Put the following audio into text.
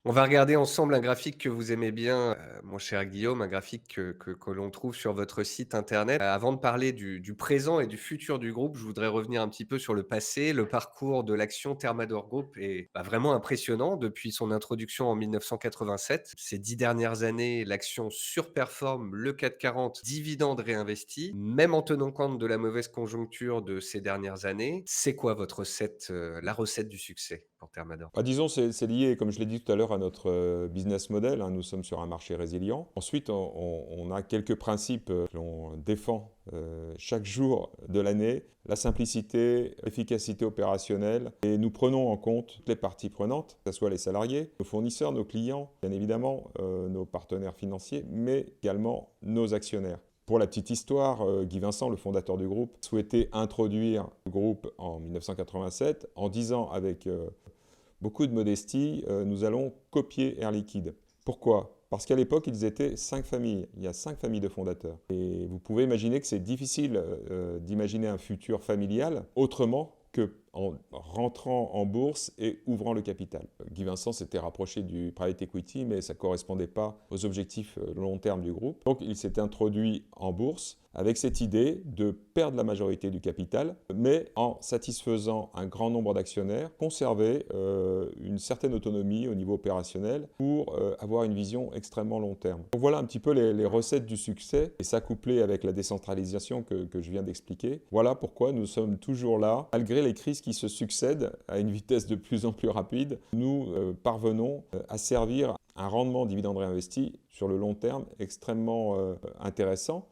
On va regarder ensemble un graphique que vous aimez bien, mon cher Guillaume, un graphique que l'on trouve sur votre site internet. Avant de parler du présent et du futur du groupe, je voudrais revenir un petit peu sur le passé. Le parcours de l'action Thermador Group est, vraiment impressionnant depuis son introduction en 1987. Ces 10 dernières années, l'action surperforme le CAC 40, dividendes réinvestis, même en tenant compte de la mauvaise conjoncture de ces dernières années. C'est quoi votre recette, la recette du succès pour Thermador? Bah, disons, c'est lié, comme je l'ai dit tout à l'heure, à notre business model, hein. Nous sommes sur un marché résilient. Ensuite, on a quelques principes que l'on défend chaque jour de l'année. La simplicité, l'efficacité opérationnelle. Et nous prenons en compte toutes les parties prenantes, que ce soit les salariés, nos fournisseurs, nos clients, bien évidemment, nos partenaires financiers, mais également nos actionnaires. Pour la petite histoire, Guy Vincent, le fondateur du groupe, souhaitait introduire le groupe en 1987 en disant avec beaucoup de modestie, nous allons copier Air Liquide. Pourquoi? Parce qu'à l'époque, ils étaient 5 familles. Il y a 5 familles de fondateurs. Et vous pouvez imaginer que c'est difficile d'imaginer un futur familial autrement qu'en rentrant en bourse et ouvrant le capital. Guy Vincent s'était rapproché du private equity, mais ça ne correspondait pas aux objectifs long terme du groupe. Donc il s'est introduit en bourse avec cette idée de perdre la majorité du capital, mais en satisfaisant un grand nombre d'actionnaires, conserver une certaine autonomie au niveau opérationnel pour avoir une vision extrêmement long terme. Donc voilà un petit peu les recettes du succès, et ça couplé avec la décentralisation que je viens d'expliquer. Voilà pourquoi nous sommes toujours là, malgré les crises qui se succèdent à une vitesse de plus en plus rapide. Nous parvenons à servir un rendement dividende réinvesti sur le long terme extrêmement intéressant.